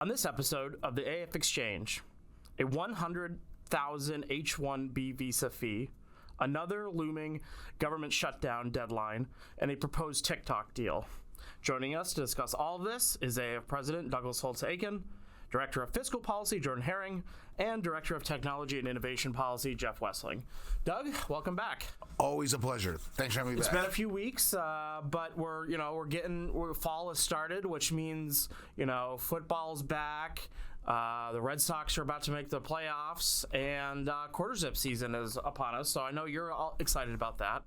On this episode of the AAF Exchange, a 100,000 H1-B visa fee, another looming government shutdown deadline, and a proposed TikTok deal. Joining us to discuss all of this is AAF President Douglas Holtz-Eakin, Director of Fiscal Policy Jordan Herring, and Director of Technology and Innovation Policy Jeff Wessling. Doug, welcome back. Always a pleasure. Thanks for having me back. It's been a few weeks, but fall has started, which means football's back. The Red Sox are about to make the playoffs, and quarter zip season is upon us. So I know you're all excited about that.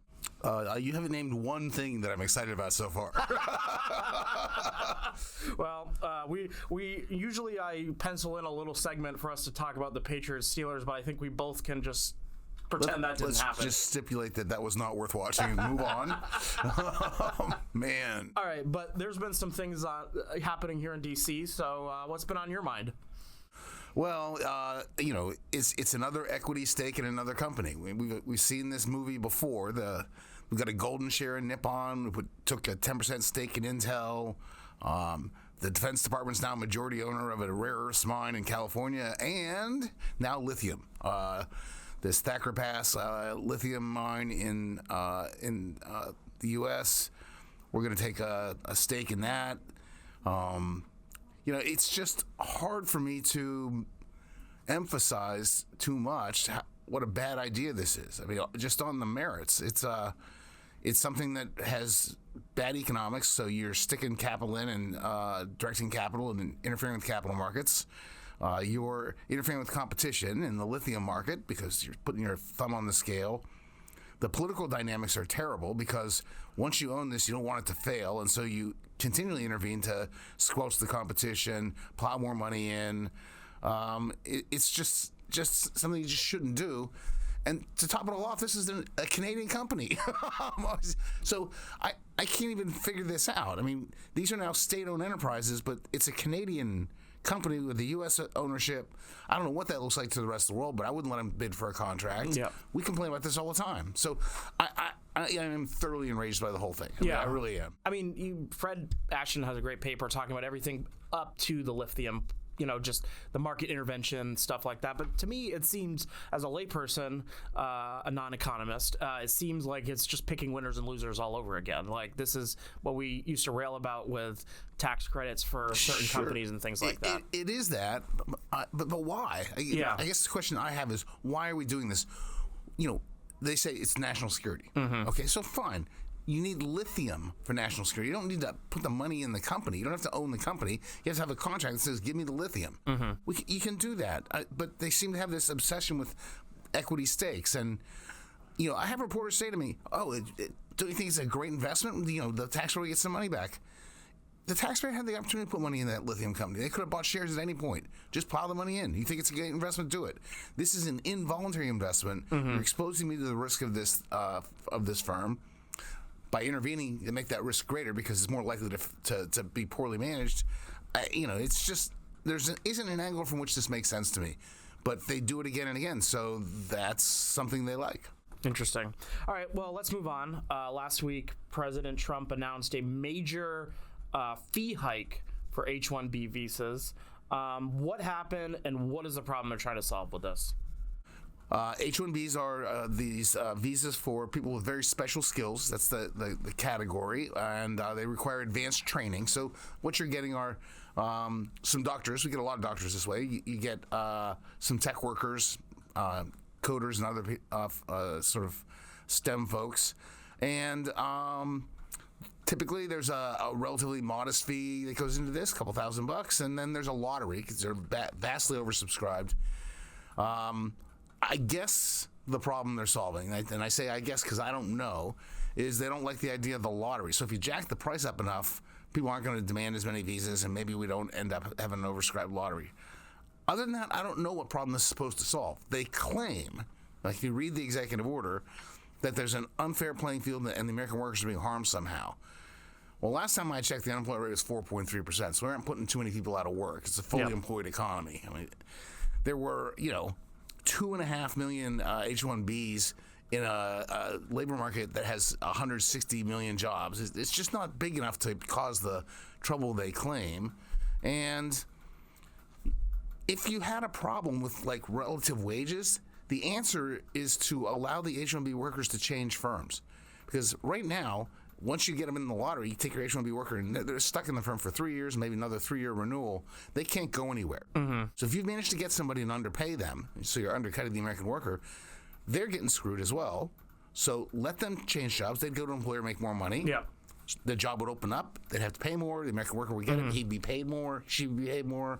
You haven't named one thing that I'm excited about so far. Well, we usually I pencil in a little segment for us to talk about the Patriots Steelers, but I think we both can just pretend that didn't happen. Let's just stipulate that was not worth watching and move on. Man. All right, but there's been some things happening here in D.C., so what's been on your mind? Well, it's another equity stake in another company. We've seen this movie before. We've got a golden share in Nippon. We took a 10% stake in Intel. The Defense Department's now majority owner of a rare earths mine in California, and now lithium. This Thacker Pass lithium mine in the U.S. We're going to take a stake in that. It's just hard for me to emphasize too much what a bad idea this is. I mean, just on the merits, it's something that has bad economics. So you're sticking capital in and directing capital and interfering with capital markets. You're interfering with competition in the lithium market because you're putting your thumb on the scale. The political dynamics are terrible because once you own this, you don't want it to fail, and so you continually intervene to squelch the competition, plow more money in. It's just something you just shouldn't do. And to top it all off, this is a Canadian company. So I can't even figure this out. I mean, these are now state-owned enterprises, but it's a Canadian company with the U.S. ownership. I don't know what that looks like to the rest of the world, but I wouldn't let them bid for a contract. Yeah. We complain about this all the time. So I am thoroughly enraged by the whole thing. I really am. I mean, Fred Ashton has a great paper talking about everything up to the lithium, just the market intervention, stuff like that. But to me, it seems, as a layperson, a non-economist, it seems like it's just picking winners and losers all over again. Like, this is what we used to rail about with tax credits for certain companies and things like that. It is that, but why? I guess the question I have is, why are we doing this? They say it's national security. Mm-hmm. Okay, so fine. You need lithium for national security. You don't need to put the money in the company. You don't have to own the company. You have to have a contract that says, give me the lithium. Mm-hmm. You can do that. But they seem to have this obsession with equity stakes. And, I have reporters say to me, don't you think it's a great investment? The taxpayer gets some money back. The taxpayer had the opportunity to put money in that lithium company. They could have bought shares at any point. Just plow the money in. You think it's a great investment? Do it. This is an involuntary investment. Mm-hmm. You're exposing me to the risk of this firm. By intervening to make that risk greater because it's more likely to be poorly managed, it's just isn't an angle from which this makes sense to me. But they do it again and again, so that's something they like. Interesting. All right, well, let's move on. Last week, President Trump announced a major fee hike for H1-B visas. What happened, and what is the problem they're trying to solve with this? H1Bs are these visas for people with very special skills. That's the category, and they require advanced training. So what you're getting are some doctors. We get a lot of doctors this way. You get some tech workers, coders, and other sort of STEM folks. And typically there's a relatively modest fee that goes into this, a couple $1,000, and then there's a lottery because they're vastly oversubscribed. I guess the problem they're solving, and I say I guess because I don't know, is they don't like the idea of the lottery. So if you jack the price up enough, people aren't going to demand as many visas, and maybe we don't end up having an oversubscribed lottery. Other than that, I don't know what problem this is supposed to solve. They claim, like if you read the executive order, that there's an unfair playing field and the American workers are being harmed somehow. Well, last time I checked, the unemployment rate was 4.3%, so we aren't putting too many people out of work. It's a fully employed economy. I mean, there were, 2.5 million H-1Bs in a labor market that has 160 million jobs. It's just not big enough to cause the trouble they claim. And, if you had a problem with like relative wages, the answer is to allow the H-1B workers to change firms. Because right now, once you get them in the lottery, you take your H-1B worker and they're stuck in the firm for 3 years, maybe another 3-year renewal. They can't go anywhere. So if you've managed to get somebody and underpay them, so you're undercutting the American worker, they're getting screwed as well. So let them change jobs. They'd go to an employer, make more money. Yeah. The job would open up. They'd have to pay more. The American worker would get it. He'd be paid more. She would be paid more.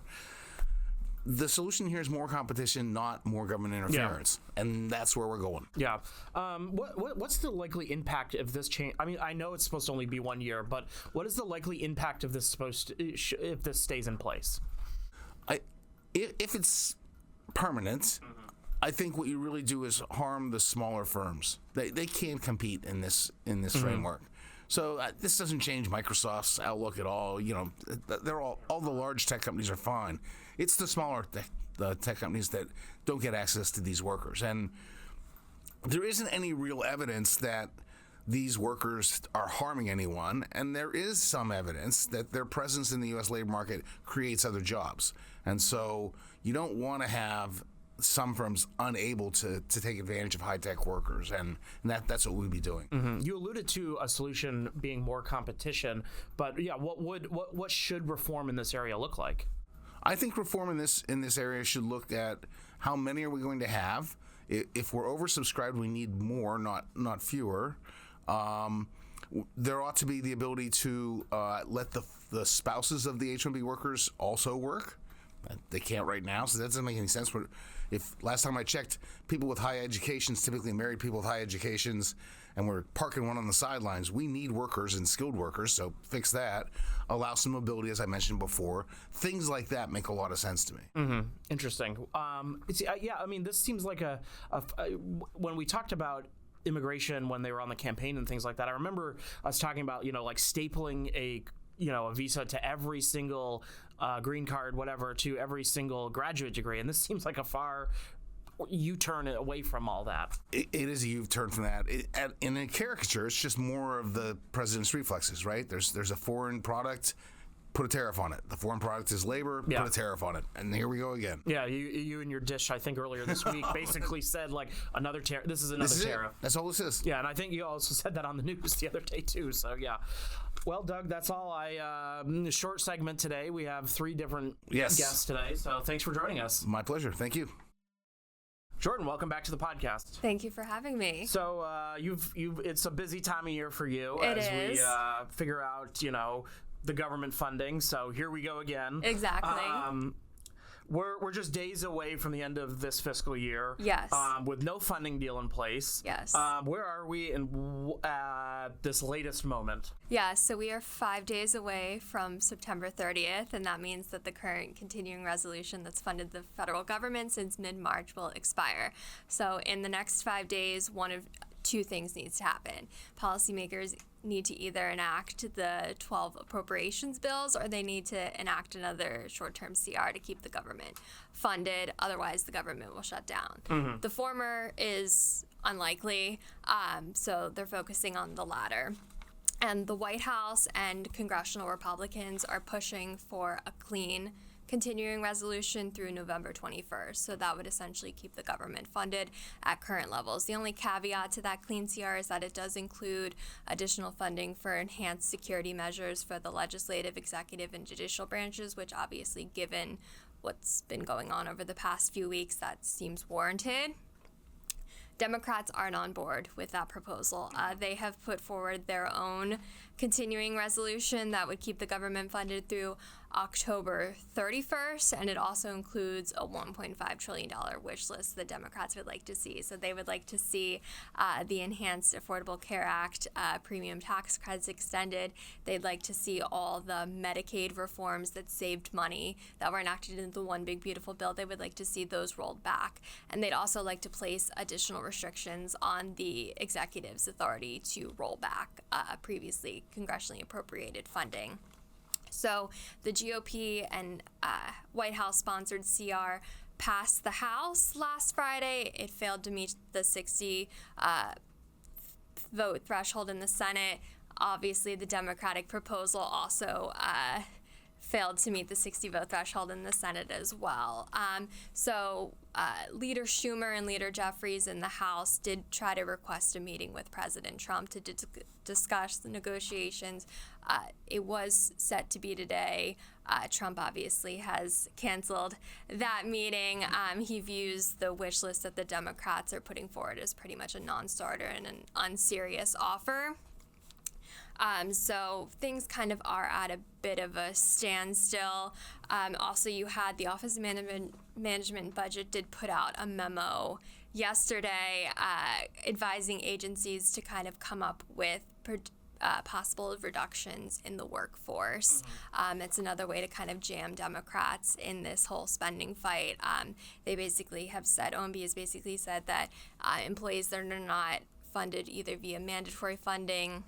The solution here is more competition, not more government interference, and that's where we're going. Yeah. What's the likely impact of this change? I mean, I know it's supposed to only be 1 year, but what is the likely impact of this if this stays in place? If it's permanent, I think what you really do is harm the smaller firms. They can't compete in this framework. So this doesn't change Microsoft's outlook at all. You know, they're all the large tech companies are fine. It's the smaller tech companies that don't get access to these workers. And there isn't any real evidence that these workers are harming anyone. And there is some evidence that their presence in the U.S. labor market creates other jobs. And so you don't want to have some firms unable to take advantage of high-tech workers, and that's what we'd be doing. You alluded to a solution being more competition, but yeah, what should reform in this area look like? I think reform in this area should look at how many are we going to have. If we're oversubscribed, we need more, not fewer. There ought to be the ability to let the spouses of the H-1B workers also work. They can't right now, so that doesn't make any sense. But if last time I checked, people with high educations, typically married people with high educations, and we're parking one on the sidelines, we need workers and skilled workers, so fix that. Allow some mobility, as I mentioned before. Things like that make a lot of sense to me. Interesting. Yeah, I mean, this seems like when we talked about immigration when they were on the campaign and things like that, I remember us talking about, like stapling a visa to every single green card, whatever, to every single graduate degree. And this seems like a far U-turn away from all that. It is a U-turn from that. In a caricature, it's just more of the president's reflexes, right? There's a foreign product, put a tariff on it. The foreign product is labor, put a tariff on it. And here we go again. Yeah, you in your dish, I think earlier this week, basically said like another tariff. This is another tariff. That's all this is. Yeah, and I think you also said that on the news the other day too. So yeah. Well, Doug, that's all. Short segment today. We have 3 different guests today. So thanks for joining us. My pleasure. Thank you. Jordan, welcome back to the podcast. Thank you for having me. So it's a busy time of year for you as we figure out, the government funding. So here we go again. Exactly. We're just days away from the end of this fiscal year. Yes. With no funding deal in place. Yes. Where are we in this latest moment? Yeah, so we are 5 days away from September 30th, and that means that the current continuing resolution that's funded the federal government since mid-March will expire. So in the next 5 days, one of 2 things needs to happen. Policymakers need to either enact the 12 appropriations bills, or they need to enact another short-term CR to keep the government funded. Otherwise, the government will shut down. The former is unlikely, so they're focusing on the latter. And the White House and Congressional Republicans are pushing for a clean continuing resolution through November 21st. So that would essentially keep the government funded at current levels. The only caveat to that clean CR is that it does include additional funding for enhanced security measures for the legislative, executive, and judicial branches, which obviously, given what's been going on over the past few weeks, that seems warranted. Democrats aren't on board with that proposal. They have put forward their own continuing resolution that would keep the government funded through October 31st, and it also includes a $1.5 trillion wish list the Democrats would like to see. So they would like to see the Enhanced Affordable Care Act premium tax credits extended. They'd like to see all the Medicaid reforms that saved money that were enacted in the One Big Beautiful Bill. They would like to see those rolled back. And they'd also like to place additional restrictions on the executive's authority to roll back previously congressionally appropriated funding. So the GOP and White House-sponsored CR passed the House last Friday. It failed to meet the 60 vote threshold in the Senate. Obviously, the Democratic proposal also failed to meet the 60-vote threshold in the Senate as well. Leader Schumer and Leader Jeffries in the House did try to request a meeting with President Trump to discuss the negotiations. It was set to be today. Trump obviously has canceled that meeting. He views the wish list that the Democrats are putting forward as pretty much a non-starter and an unserious offer. So things kind of are at a bit of a standstill. Also, you had the Office of Management Budget did put out a memo yesterday advising agencies to kind of come up with possible reductions in the workforce. It's another way to kind of jam Democrats in this whole spending fight. They basically have said, OMB has basically said that employees that are not funded either via mandatory funding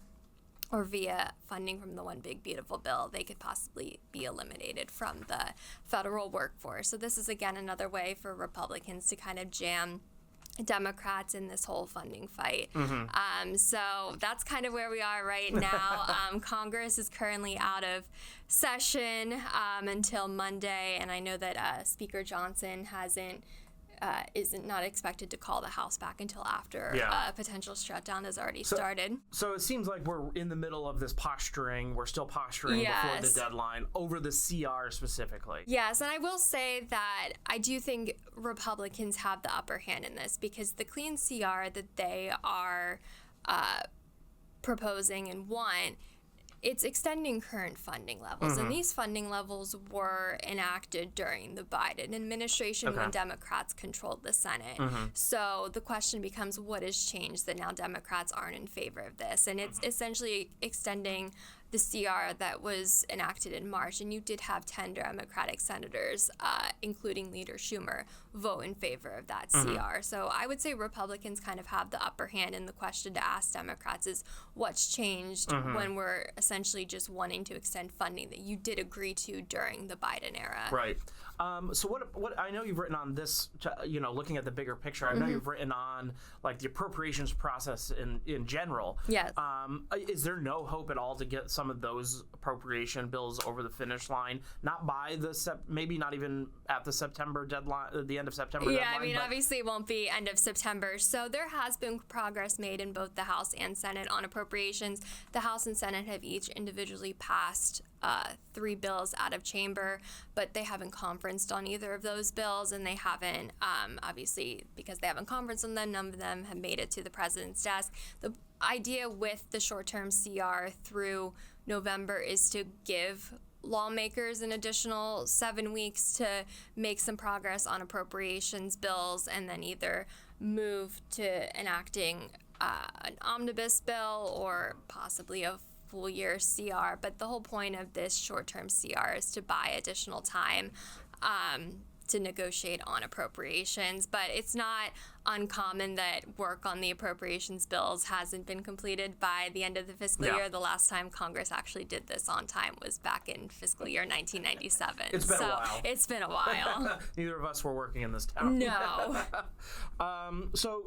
or via funding from the One Big Beautiful Bill, they could possibly be eliminated from the federal workforce. So this is, again, another way for Republicans to kind of jam Democrats in this whole funding fight. So that's kind of where we are right now. Congress is currently out of session until Monday, and I know that Speaker Johnson isn't not expected to call the House back until after a potential shutdown has already started. So it seems like we're in the middle of this posturing. We're still posturing before the deadline over the CR specifically. Yes, and I will say that I do think Republicans have the upper hand in this because the clean CR that they are proposing and want, it's extending current funding levels, and these funding levels were enacted during the Biden administration when Democrats controlled the Senate. So the question becomes, what has changed that now Democrats aren't in favor of this? And it's essentially extending the CR that was enacted in March, and you did have 10 Democratic senators, including Leader Schumer, vote in favor of that CR. So I would say Republicans kind of have the upper hand, and the question to ask Democrats is what's changed when we're essentially just wanting to extend funding that you did agree to during the Biden era. Right. So what I know you've written on this, looking at the bigger picture, I know you've written on like the appropriations process in general. Yes. Is there no hope at all to get some of those appropriation bills over the finish line? Not by maybe not even at the September deadline, the end of September deadline? Yeah, I mean, obviously it won't be end of September. So there has been progress made in both the House and Senate on appropriations. The House and Senate have each individually passed 3 bills out of chamber, but they haven't conferenced on either of those bills, and they haven't, obviously, because they haven't conferenced on them, none of them have made it to the president's desk. The idea with the short-term CR through November is to give lawmakers an additional 7 weeks to make some progress on appropriations bills and then either move to enacting an omnibus bill or possibly a full year CR. But the whole point of this short-term CR is to buy additional time to negotiate on appropriations. But it's not uncommon that work on the appropriations bills hasn't been completed by the end of the fiscal year. The last time Congress actually did this on time was back in fiscal year 1997. It's been a while. It's been a while. Neither of us were working in this town. No. So,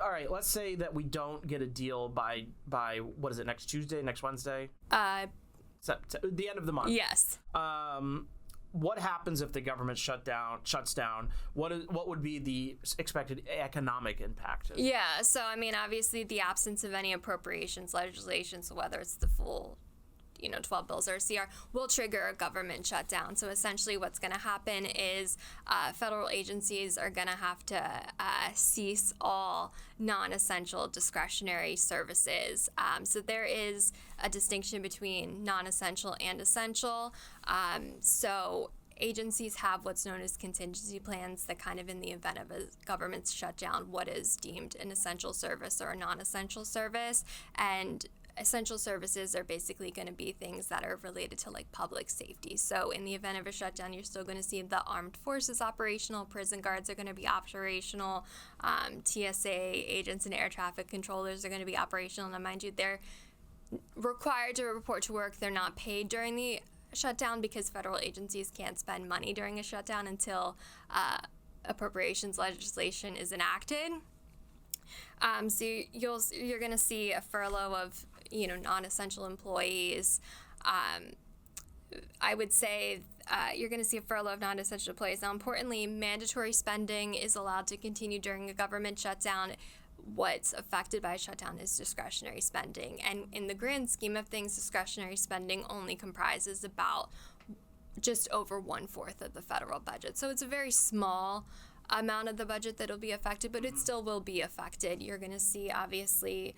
all right, let's say that we don't get a deal by what is it, next Tuesday, next Wednesday? The end of the month. Yes. What happens if the government shuts down? What would be the expected economic impact? Yeah, so I mean, obviously the absence of any appropriations legislation, so whether it's the full 12 bills or a CR, will trigger a government shutdown. So essentially what's going to happen is federal agencies are going to have to cease all non-essential discretionary services. So there is a distinction between non-essential and essential. So agencies have what's known as contingency plans that kind of in the event of a government shutdown, what is deemed an essential service or a non-essential service. And essential services are basically going to be things that are related to like public safety. So in the event of a shutdown, you're still going to see the armed forces operational, prison guards are going to be operational, TSA agents and air traffic controllers are going to be operational. Now, mind you, they're required to report to work. They're not paid during the shutdown because federal agencies can't spend money during a shutdown until appropriations legislation is enacted. So you're going to see a furlough of non-essential employees. I would say you're going to see a furlough of non-essential employees. Now, importantly, mandatory spending is allowed to continue during a government shutdown. What's affected by a shutdown is discretionary spending. And in the grand scheme of things, discretionary spending only comprises about just over 1/4 of the federal budget. So it's a very small amount of the budget that will be affected, but it still will be affected. You're going to see, obviously,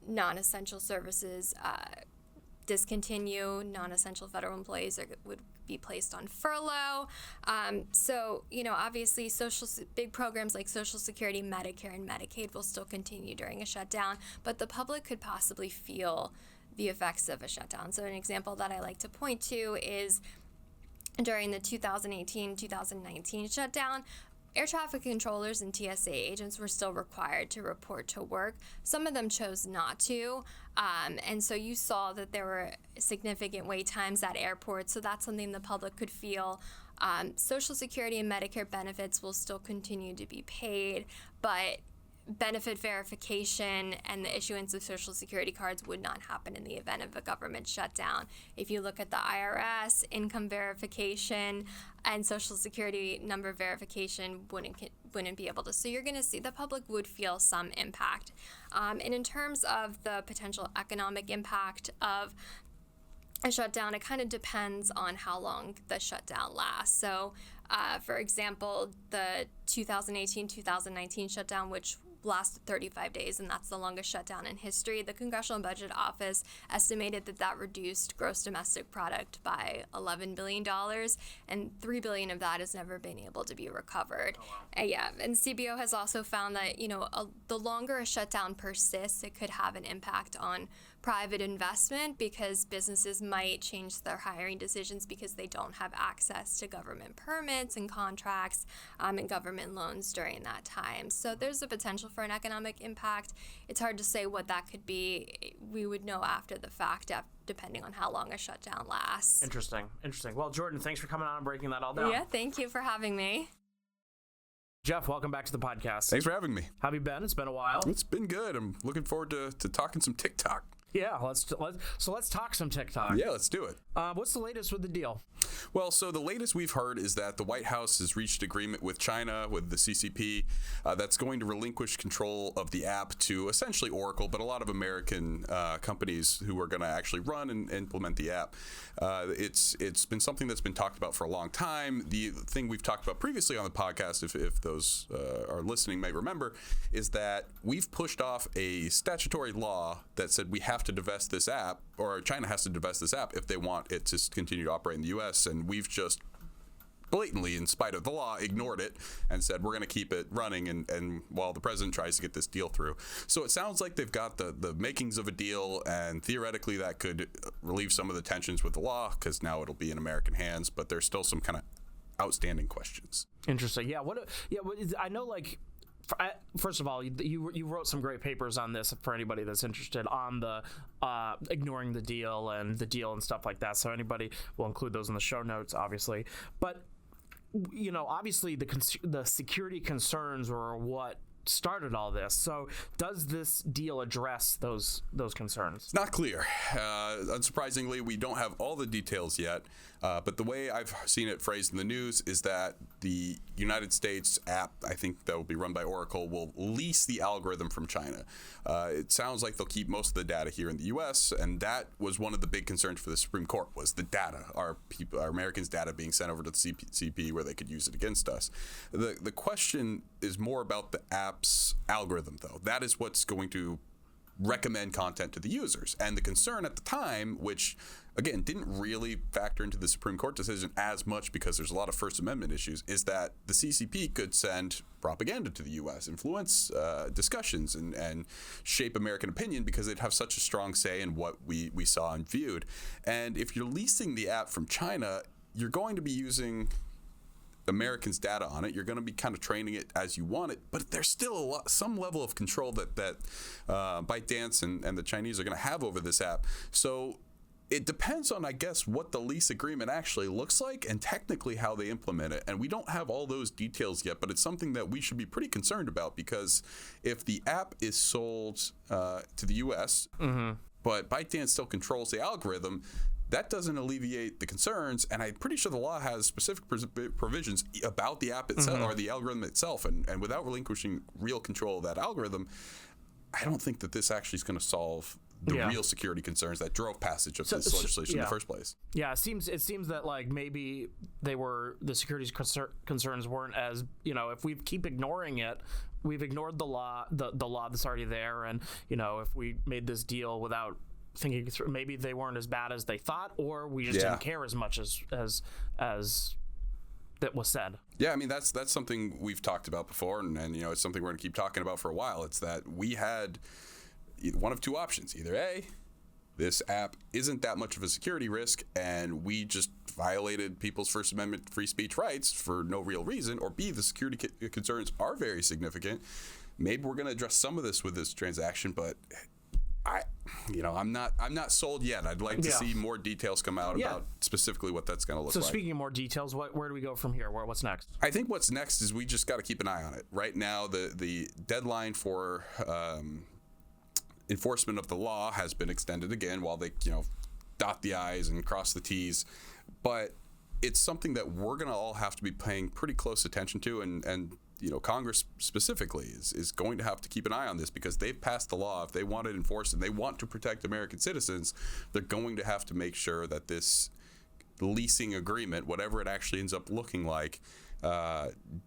non-essential services discontinue. Non-essential federal employees would be placed on furlough. So, obviously, big programs like Social Security, Medicare, and Medicaid will still continue during a shutdown, but the public could possibly feel the effects of a shutdown. So an example that I like to point to is during the 2018-2019 shutdown, air traffic controllers and TSA agents were still required to report to work. Some of them chose not to, and so you saw that there were significant wait times at airports, so that's something the public could feel. Social Security and Medicare benefits will still continue to be paid, but benefit verification and the issuance of Social Security cards would not happen in the event of a government shutdown. If you look at the IRS, income verification and Social Security number verification wouldn't be able to. So you're going to see the public would feel some impact. And in terms of the potential economic impact of a shutdown, it kind of depends on how long the shutdown lasts. So, for example, the 2018-2019 shutdown, which lasted 35 days, and that's the longest shutdown in history, the Congressional Budget Office estimated that reduced gross domestic product by $11 billion, and $3 billion of that has never been able to be recovered. Oh, wow. Yeah, and CBO has also found that, the longer a shutdown persists, it could have an impact on private investment because businesses might change their hiring decisions because they don't have access to government permits and contracts and government loans during that time. So there's a potential for an economic impact. It's hard to say what that could be. We would know after the fact, depending on how long a shutdown lasts. Interesting. Well, Jordan, thanks for coming on and breaking that all down. Yeah, thank you for having me. Jeff, welcome back to the podcast. Thanks for having me. How have you been? It's been a while. It's been good. I'm looking forward to talking some TikTok. Yeah, let's talk some TikTok. Yeah, let's do it. What's the latest with the deal? Well, so the latest we've heard is that the White House has reached agreement with China, with the CCP, that's going to relinquish control of the app to essentially Oracle, but a lot of American companies who are going to actually run and implement the app. It's been something that's been talked about for a long time. The thing we've talked about previously on the podcast, if those are listening might remember, is that we've pushed off a statutory law that said we have to divest this app, or China has to divest this app if they want it to continue to operate in the U.S., and we've just blatantly, in spite of the law, ignored it and said we're going to keep it running and while the president tries to get this deal through. So it sounds like they've got the makings of a deal, and theoretically that could relieve some of the tensions with the law because now it'll be in American hands, but there's still some kind of outstanding questions. Interesting. Yeah. I know, like, first of all, you wrote some great papers on this for anybody that's interested on the ignoring the deal and stuff like that. So anybody, will include those in the show notes, obviously. But obviously the security concerns were what started all this. So does this deal address those concerns? It's not clear. Unsurprisingly, we don't have all the details yet, but the way I've seen it phrased in the news is that the United States app, I think that will be run by Oracle, will lease the algorithm from China. It sounds like they'll keep most of the data here in the U.S., and that was one of the big concerns for the Supreme Court, was the data, our Americans' data being sent over to the CP where they could use it against us. The question is more about the app's algorithm, though. That is what's going to recommend content to the users. And the concern at the time, which again didn't really factor into the Supreme Court decision as much because there's a lot of First Amendment issues, is that the CCP could send propaganda to the U.S., influence discussions and shape American opinion because they'd have such a strong say in what we saw and viewed. And if you're leasing the app from China, you're going to be using Americans' data on it. You're going to be kind of training it as you want it, but there's still some level of control that ByteDance and the Chinese are going to have over this app. So it depends on, I guess, what the lease agreement actually looks like and technically how they implement it. And we don't have all those details yet, but it's something that we should be pretty concerned about, because if the app is sold to the U.S., but ByteDance still controls the algorithm, that doesn't alleviate the concerns. And I'm pretty sure the law has specific provisions about the app itself or the algorithm itself. And without relinquishing real control of that algorithm, I don't think that this actually is going to solve the real security concerns that drove passage of this legislation in the first place. Yeah, it seems that like maybe the security concerns weren't as, if we keep ignoring it, we've ignored the law that's already there, and if we made this deal without thinking through, maybe they weren't as bad as they thought, or we just didn't care as much as that was said. Yeah, I mean that's something we've talked about before, and it's something we're going to keep talking about for a while. It's that we had one of two options: either A, this app isn't that much of a security risk, and we just violated people's First Amendment free speech rights for no real reason, or B, the security concerns are very significant. Maybe we're going to address some of this with this transaction, but I'm not sold yet. I'd like to see more details come out about specifically what that's going to look like. So speaking of more details, where do we go from here? What's next? I think what's next is we just got to keep an eye on it. Right now, the deadline for enforcement of the law has been extended again while they dot the I's and cross the T's. But it's something that we're going to all have to be paying pretty close attention to, and Congress specifically is going to have to keep an eye on this because they've passed the law. If they want it enforced and they want to protect American citizens, they're going to have to make sure that this leasing agreement, whatever it actually ends up looking like,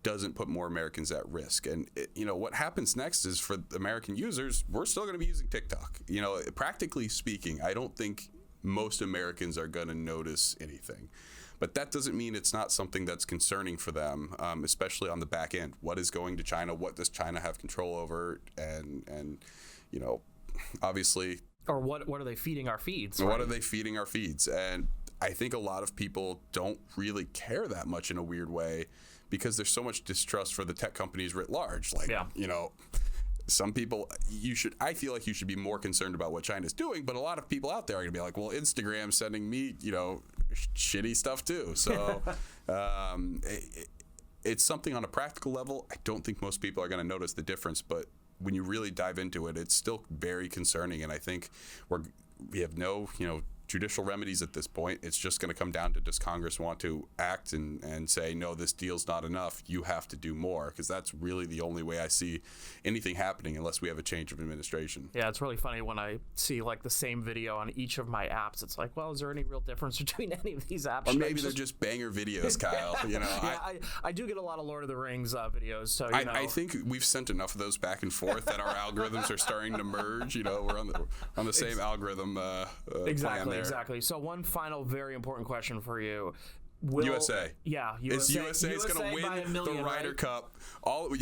doesn't put more Americans at risk. And what happens next is for American users, we're still going to be using TikTok. Practically speaking, I don't think most Americans are going to notice anything. But that doesn't mean it's not something that's concerning for them, especially on the back end. What is going to China? What does China have control over? And obviously... Or what are they feeding our feeds? What are they feeding our feeds? And I think a lot of people don't really care that much in a weird way because there's so much distrust for the tech companies writ large. Some people, I feel like you should be more concerned about what China's doing, but a lot of people out there are going to be like, well, Instagram's sending me, shitty stuff too. So it's something on a practical level. I don't think most people are going to notice the difference, but when you really dive into it, it's still very concerning. And I think we have no, judicial remedies at this point. It's just going to come down to, does Congress want to act and say, no, this deal's not enough, you have to do more? Because that's really the only way I see anything happening unless we have a change of administration. Yeah, it's really funny when I see like the same video on each of my apps. It's like, well, is there any real difference between any of these apps? Or maybe they're just banger videos, Kyle. I do get a lot of Lord of the Rings videos. So I think we've sent enough of those back and forth that our algorithms are starting to merge. We're on the same algorithm plan there. Exactly. So one final very important question for you. USA. Yeah, USA is going to win the Ryder Cup.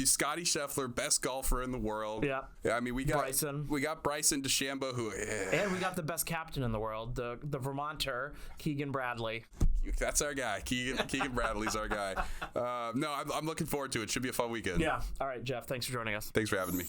Scotty Scheffler, best golfer in the world. Yeah. I mean, we got Bryson DeChambeau, who, and we got the best captain in the world, the Vermonter, Keegan Bradley. That's our guy. Keegan Bradley's our guy. No, I'm looking forward to it. Should be a fun weekend. Yeah. All right, Jeff. Thanks for joining us. Thanks for having me.